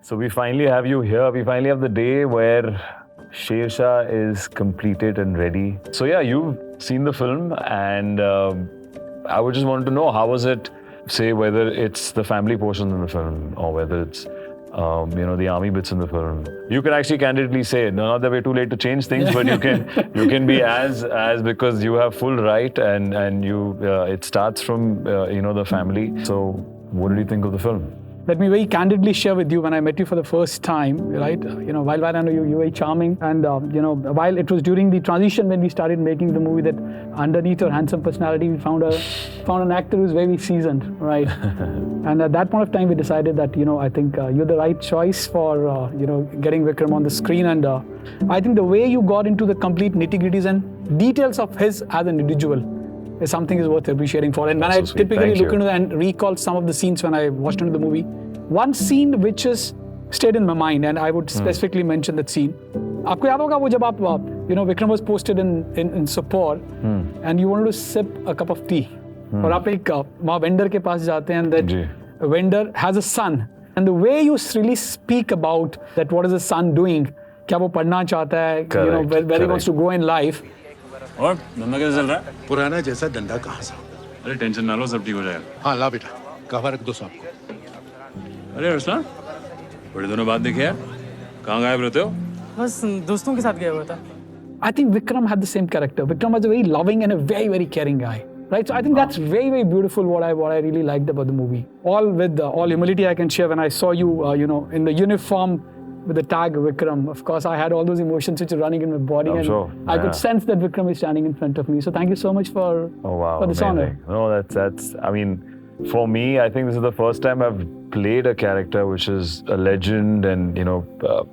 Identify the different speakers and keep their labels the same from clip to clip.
Speaker 1: So we finally have you here. We finally have the day where Shersha is completed and ready. So yeah, you've seen the film, and I would just want to know, how was it? Say whether it's the family portion in the film or whether it's the army bits in the film. You can actually candidly say, not that we're too late to change things, but you can be as because you have full right, and you it starts from the family. So what did you think of the film?
Speaker 2: Let me very candidly share with you, when I met you for the first time, right? While I know you were very charming, and while it was during the transition when we started making the movie, that underneath your handsome personality, we found an actor who's very seasoned, right? And at that point of time, we decided that I think you're the right choice for getting Vikram on the screen, and I think the way you got into the complete nitty-gritties and details of his as an individual is something is worth appreciating for. And when I typically look into and recall some of the scenes when I watched into the movie, one scene which is stayed in my mind, and I would specifically mention that scene. आपको याद होगा वो जब आप Vikram was posted in Sopore, and you wanted to sip a cup of tea, और आप एक वहाँ vendor के पास जाते हैं, and that vendor has a son, and the way you really speak about that, what is the son doing, क्या वो पढ़ना चाहता है, where he wants to go in life.
Speaker 3: और धंधा कैसा चल रहा है?
Speaker 4: पुराना जैसा डंडा कहाँ सा?
Speaker 3: अरे टेंशन ना लो, सब ठीक हो जाएगा।
Speaker 4: हाँ ला बेटा, कहवा रख दो सबको।
Speaker 3: अरे अरसलान, बड़े दिनों बाद देखे यार, कहाँ गायब रहते हो?
Speaker 5: बस दोस्तों के साथ गया हुआ था।
Speaker 2: I think Vikram had the same character. Vikram was a very loving and a very, very caring guy. Right? So I think that's very, very beautiful, what I really liked about the movie. All with all humility I can share, when I saw you, in the uniform with the tag Vikram, of course, I had all those emotions which are running in my body, and I could sense that Vikram is standing in front of me. So thank you so much for this honor.
Speaker 1: No, that's. I mean, for me, I think this is the first time I've played a character which is a legend, and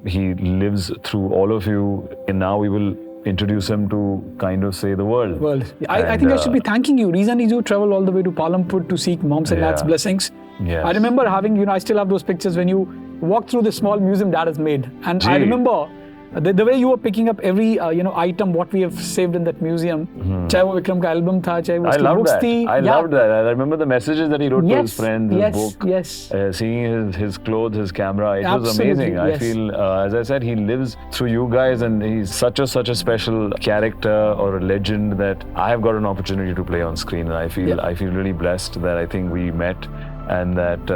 Speaker 1: he lives through all of you, and now we will introduce him to kind of say the world.
Speaker 2: I think I should be thanking you. Reason is you travel all the way to Palampur to seek moms and dads' blessings.
Speaker 1: Yes.
Speaker 2: I remember having, I still have those pictures when you walk through the small museum dad has made. And I remember the way you were picking up every item what we have saved in that museum. चाहे वो विक्रम का album था, चाहे वो उसकी books थी.
Speaker 1: I loved that. I remember the messages that he wrote to his friends, his book, seeing his clothes, his camera. It was amazing. I feel, as I said, he lives through you guys, and he's such a special character or a legend that I have got an opportunity to play on screen, and I feel really blessed that I think we met, and that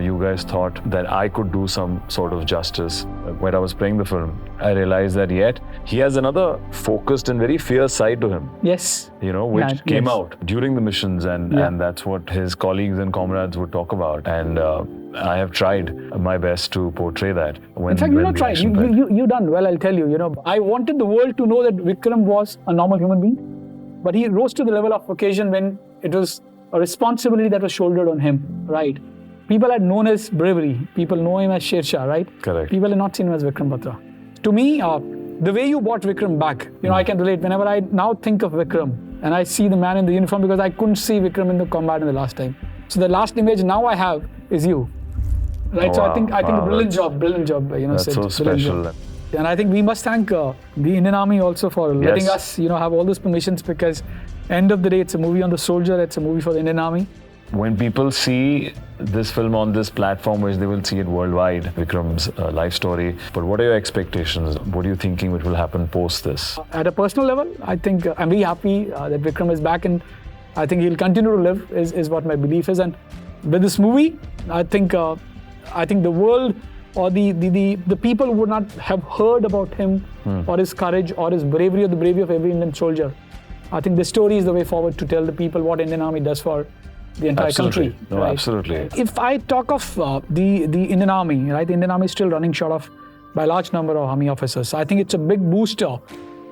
Speaker 1: you guys thought that I could do some sort of justice. When I was playing the film, I realized that yet he has another focused and very fierce side to him.
Speaker 2: Yes.
Speaker 1: Which came out during the missions, and that's what his colleagues and comrades would talk about. And I have tried my best to portray that.
Speaker 2: In fact, you tried. You done well, I'll tell you. I wanted the world to know that Vikram was a normal human being, but he rose to the level of occasion when it was a responsibility that was shouldered on him, right? People had known his bravery. People know him as Shersha, right?
Speaker 1: Correct.
Speaker 2: People had not seen him as Vikram Batra. To me, the way you brought Vikram back, I can relate. Whenever I now think of Vikram and I see the man in the uniform, because I couldn't see Vikram in the combat in the last time. So the last image now I have is you, right? So I think brilliant job.
Speaker 1: That's
Speaker 2: Sid,
Speaker 1: so special.
Speaker 2: And I think we must thank the Indian Army also for letting us, have all those permissions, because end of the day, it's a movie on the soldier, it's a movie for the Indian Army.
Speaker 1: When people see this film on this platform, which they will see it worldwide, Vikram's life story, but what are your expectations? What are you thinking which will happen post this?
Speaker 2: At a personal level, I think I'm very happy that Vikram is back, and I think he'll continue to live, is what my belief is. And with this movie, I think the world or the people who would not have heard about him or his courage or his bravery or the bravery of every Indian soldier, I think the story is the way forward to tell the people what Indian Army does for the entire country.
Speaker 1: No,
Speaker 2: right?
Speaker 1: Absolutely.
Speaker 2: If I talk of the Indian Army, right? The Indian Army is still running short of by a large number of army officers. So I think it's a big booster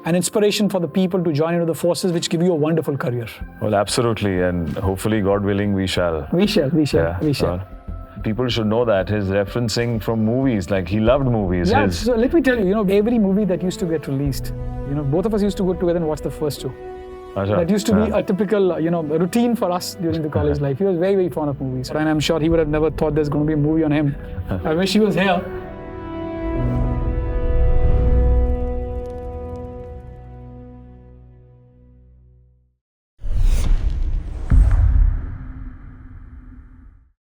Speaker 2: and inspiration for the people to join into the forces, which give you a wonderful career.
Speaker 1: Well, absolutely, and hopefully, God willing, we shall.
Speaker 2: We shall.
Speaker 1: People should know that his referencing from movies, like he loved movies.
Speaker 2: Yeah, so let me tell you, every movie that used to get released, both of us used to go together and watch the first two. That used to be a typical, routine for us during the college life. He was very, very fond of movies. And I'm sure he would have never thought there's going to be a movie on him. I wish he was here.